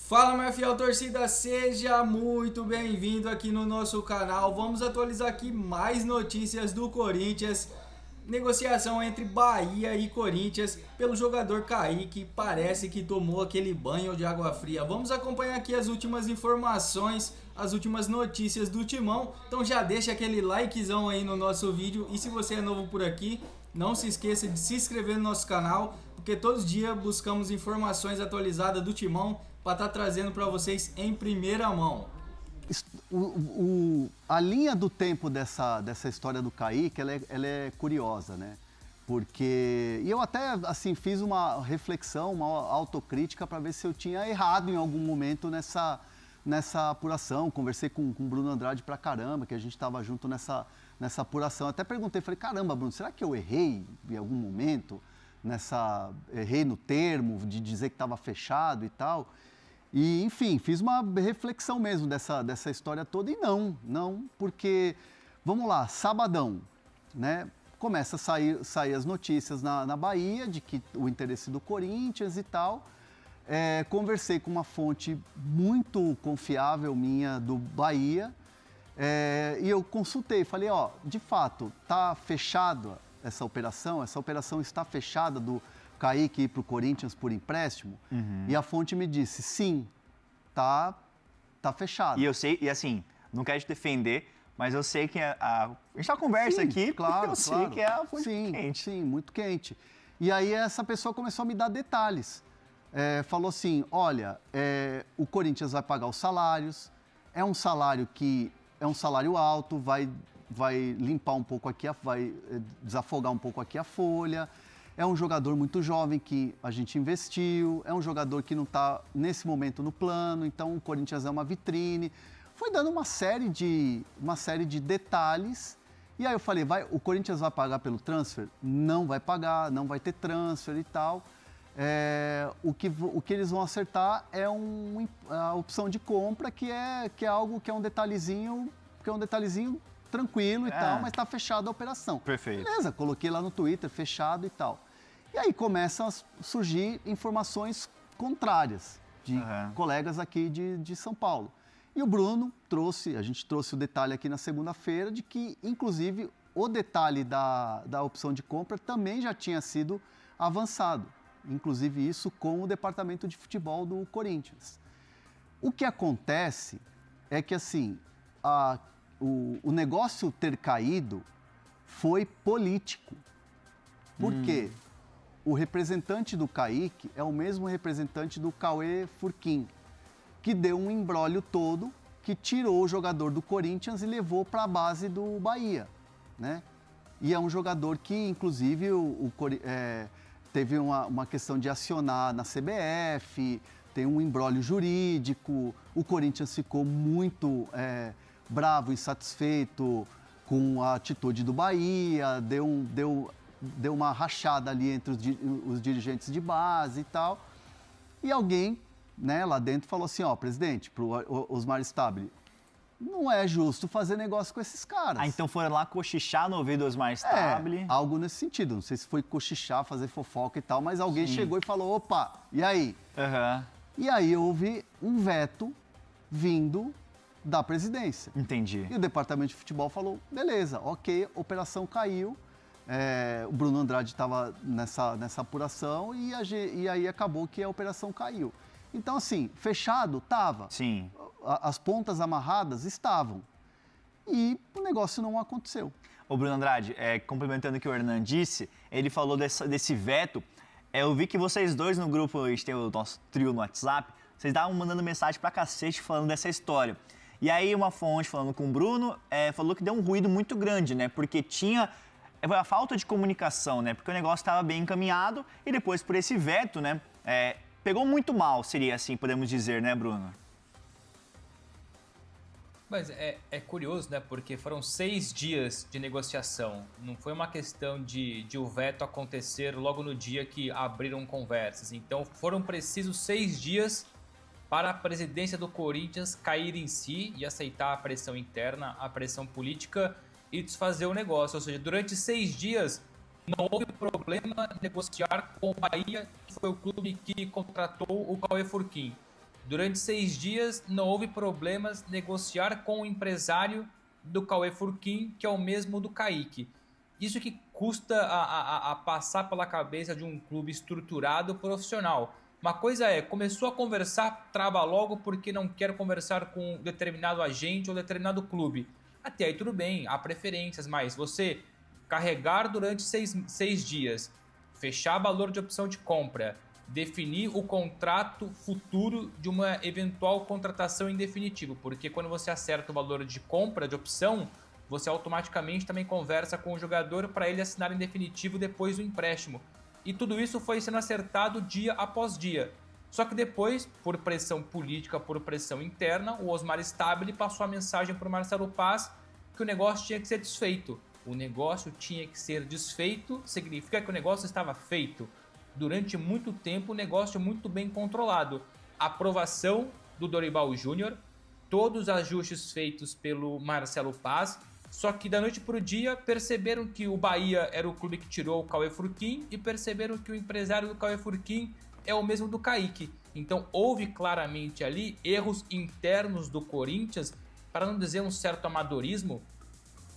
Fala, minha fiel torcida, seja muito bem-vindo aqui no nosso canal. Vamos atualizar aqui mais notícias do Corinthians. Negociação entre Bahia e Corinthians pelo jogador Kaique. Parece que tomou aquele banho de água fria. Vamos acompanhar aqui as últimas informações, as últimas notícias do Timão. Então já deixa aquele likezão aí no nosso vídeo. E se você é novo por aqui, não se esqueça de se inscrever no nosso canal, porque todos os dias buscamos informações atualizadas do Timão para estar trazendo para vocês em primeira mão. A linha do tempo dessa história do Kaique, ela é curiosa, né? Porque... E eu até, assim, fiz uma reflexão, uma autocrítica para ver se eu tinha errado em algum momento nessa apuração. Conversei com o Bruno Andrade pra caramba, que a gente estava junto nessa apuração. Até perguntei, falei, caramba, Bruno, será que eu errei em algum momento? Errei no termo de dizer que estava fechado e tal. E, enfim, fiz uma reflexão mesmo dessa história toda e não, porque, vamos lá, sabadão, né, começa a sair as notícias na Bahia de que o interesse do Corinthians e tal. Conversei com uma fonte muito confiável minha do Bahia e eu consultei, falei, ó, de fato, tá fechada essa operação está fechada do Kaique ir para o Corinthians por empréstimo? E a fonte me disse, sim, tá fechado. E eu sei, e assim, não quero te defender, mas eu sei que a gente tá conversa sim, aqui, claro, sei que é a fonte quente. Sim, muito quente. E aí essa pessoa começou a me dar detalhes. Falou assim, olha, o Corinthians vai pagar os salários, é um salário alto, vai limpar um pouco aqui, vai desafogar um pouco aqui a folha. É um jogador muito jovem que a gente investiu, é um jogador que não está nesse momento no plano, então o Corinthians é uma vitrine. Foi dando uma série de detalhes. E aí eu falei, o Corinthians vai pagar pelo transfer? Não vai pagar, não vai ter transfer e tal. O que eles vão acertar é a opção de compra, que é algo que é um detalhezinho tranquilo e tal, mas está fechada a operação. Perfeito. Beleza, coloquei lá no Twitter, fechado e tal. E aí começam a surgir informações contrárias de colegas aqui de São Paulo. E o Bruno a gente trouxe o detalhe aqui na segunda-feira de que, inclusive, o detalhe da opção de compra também já tinha sido avançado. Inclusive isso com o departamento de futebol do Corinthians. O que acontece é que, assim, o negócio ter caído foi político. Por quê? O representante do Kaique é o mesmo representante do Cauê Furquim, que deu um imbróglio todo, que tirou o jogador do Corinthians e levou para a base do Bahia, né? E é um jogador que, inclusive, teve uma questão de acionar na CBF, tem um imbróglio jurídico, o Corinthians ficou muito bravo, insatisfeito com a atitude do Bahia, deu uma rachada ali entre os dirigentes de base e tal. E alguém, né, lá dentro falou assim, ó, presidente, pro Osmar Stabile, não é justo fazer negócio com esses caras. Então foram lá cochichar no ouvido do Osmar Stabile. Algo nesse sentido. Não sei se foi cochichar, fazer fofoca e tal, mas alguém chegou e falou, opa, e aí? E aí houve um veto vindo da presidência. Entendi. E o departamento de futebol falou, beleza, ok, operação caiu. O Bruno Andrade estava nessa apuração e aí acabou que a operação caiu. Então, assim, fechado? Tava. Sim. As pontas amarradas estavam. E o negócio não aconteceu. Ô, Bruno Andrade, complementando o que o Hernan disse, ele falou desse veto. Eu vi que vocês dois no grupo, a gente tem o nosso trio no WhatsApp, vocês estavam mandando mensagem pra cacete falando dessa história. E aí uma fonte falando com o Bruno, falou que deu um ruído muito grande, né? Porque tinha a falta de comunicação, né? Porque o negócio estava bem encaminhado e depois por esse veto, né? Pegou muito mal, seria assim, podemos dizer, né, Bruno? Mas é curioso, né? Porque foram 6 dias de negociação. Não foi uma questão de o veto acontecer logo no dia que abriram conversas. Então foram precisos 6 dias para a presidência do Corinthians cair em si e aceitar a pressão interna, a pressão política e desfazer o negócio. Ou seja, durante 6 dias não houve problema negociar com o Bahia, que foi o clube que contratou o Cauê Furquim. Durante 6 dias não houve problemas negociar com o empresário do Cauê Furquim, que é o mesmo do Kaique. Isso que custa a passar pela cabeça de um clube estruturado profissional. Uma coisa é, começou a conversar, trava logo porque não quer conversar com um determinado agente ou determinado clube. Até aí tudo bem, há preferências, mas você carregar durante 6 dias, fechar valor de opção de compra, definir o contrato futuro de uma eventual contratação em definitivo, porque quando você acerta o valor de compra de opção, você automaticamente também conversa com o jogador para ele assinar em definitivo depois do empréstimo. E tudo isso foi sendo acertado dia após dia. Só que depois, por pressão política, por pressão interna, o Osmar Stabile passou a mensagem para o Marcelo Paz que o negócio tinha que ser desfeito. O negócio tinha que ser desfeito significa que o negócio estava feito. Durante muito tempo, o negócio muito bem controlado. Aprovação do Dorival Júnior, todos os ajustes feitos pelo Marcelo Paz, só que da noite para o dia perceberam que o Bahia era o clube que tirou o Cauê Furquim e perceberam que o empresário do Cauê Furquim é o mesmo do Kaique. Então houve claramente ali erros internos do Corinthians, para não dizer um certo amadorismo,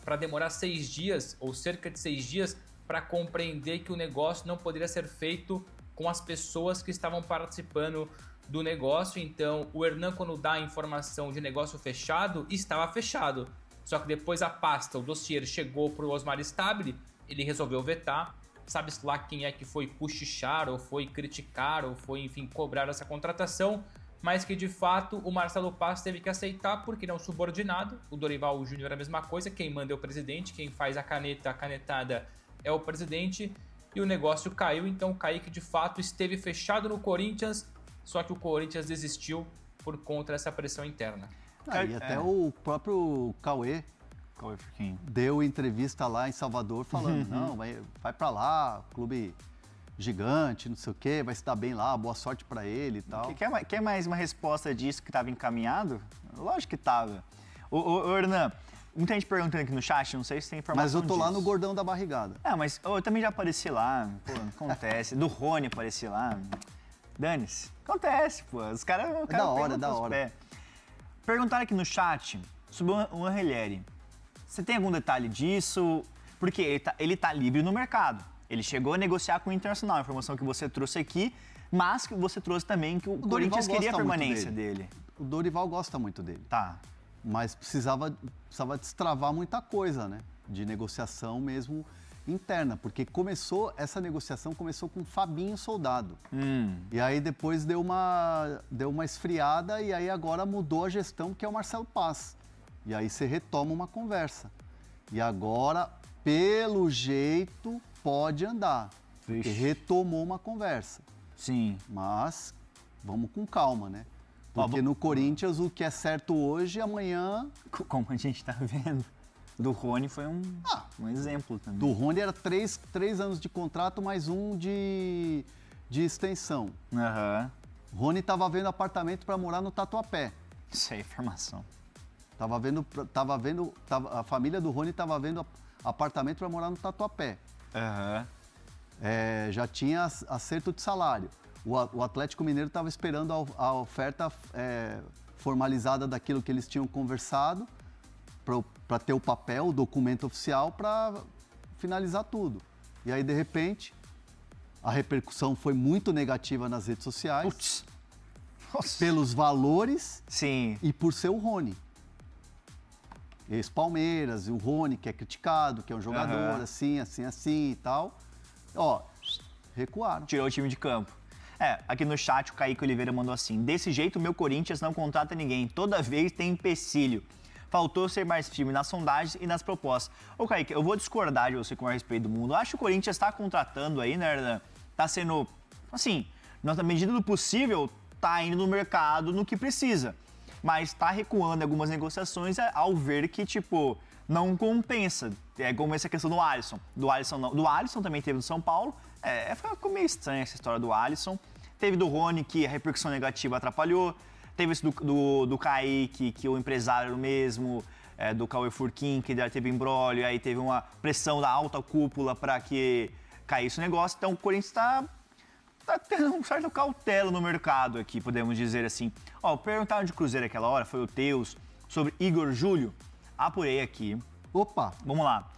para demorar 6 dias ou cerca de 6 dias para compreender que o negócio não poderia ser feito com as pessoas que estavam participando do negócio. Então o Hernan, quando dá a informação de negócio fechado, estava fechado. Só que depois a pasta, o dossiê chegou para o Osmar Stabile, ele resolveu vetar. Sabe-se lá quem é que foi cochichar, ou foi criticar, ou foi, enfim, cobrar essa contratação, mas que de fato o Marcelo Paz teve que aceitar porque ele é um subordinado. O Dorival Júnior é a mesma coisa, quem manda é o presidente, quem faz a canetada é o presidente, e o negócio caiu. Então o Kaique de fato esteve fechado no Corinthians, só que o Corinthians desistiu por conta dessa pressão interna. E até o próprio Cauê Furquim deu entrevista lá em Salvador falando, não, vai pra lá, clube gigante, não sei o quê, vai se dar bem lá, boa sorte pra ele e tal. Quer mais uma resposta disso que estava encaminhado? Lógico que estava. Ô, Hernan, muita gente perguntando aqui no chat, não sei se tem informação Mas eu tô disso. lá no gordão da barrigada. Mas eu também já apareci lá, pô, acontece. Do Rony apareci lá, dane-se. Acontece, pô, os caras... É da hora. Perguntaram aqui no chat sobre o Angelini. Você tem algum detalhe disso? Porque ele tá livre no mercado. Ele chegou a negociar com o Internacional, a informação que você trouxe aqui, mas que você trouxe também que o Corinthians queria a permanência dele. O Dorival gosta muito dele. Tá. Mas precisava destravar muita coisa, né? De negociação mesmo interna, porque essa negociação começou com Fabinho Soldado. E aí depois deu uma esfriada e aí agora mudou a gestão, que é o Marcelo Paz. E aí você retoma uma conversa. E agora, pelo jeito, pode andar. Porque retomou uma conversa. Sim. Mas vamos com calma, né? Porque no Corinthians o que é certo hoje, amanhã... Como a gente tá vendo, do Rony foi um exemplo também. Do Rony era 3 anos de contrato, mais um de extensão. Rony estava vendo apartamento para morar no Tatuapé. Isso é informação. A família do Rony estava vendo apartamento para morar no Tatuapé. Já tinha acerto de salário. O Atlético Mineiro estava esperando a oferta formalizada daquilo que eles tinham conversado para ter o papel, o documento oficial para finalizar tudo. E aí, de repente, a repercussão foi muito negativa nas redes sociais. Pelos valores. Sim. E por ser o Rony. Ex-Palmeiras, e o Rony, que é criticado, que é um jogador assim e tal. Recuaram. Tirou o time de campo. Aqui no chat o Kaique Oliveira mandou assim: desse jeito o meu Corinthians não contrata ninguém, toda vez tem empecilho. Faltou ser mais firme nas sondagens e nas propostas. Ô Kaique, eu vou discordar de você com a respeito do mundo. Eu acho que o Corinthians está contratando aí, né, Hernan? Tá sendo, assim, na medida do possível, tá indo no mercado no que precisa. Mas tá recuando algumas negociações ao ver que, tipo, não compensa. É como essa questão do Alisson. Do Alisson também teve no São Paulo. Ficou meio estranha essa história do Alisson. Teve do Rony, que a repercussão negativa atrapalhou. Teve esse do Kaique, que o empresário era o mesmo. Do Cauê Furquim, que já teve imbróglio. Aí teve uma pressão da alta cúpula para que caísse o negócio. Então o Corinthians está tá tendo um certo cautela no mercado aqui, podemos dizer assim. Ó, perguntaram de Cruzeiro aquela hora, foi o Teus, sobre Igor Júlio. Apurei aqui. Opa! Vamos lá.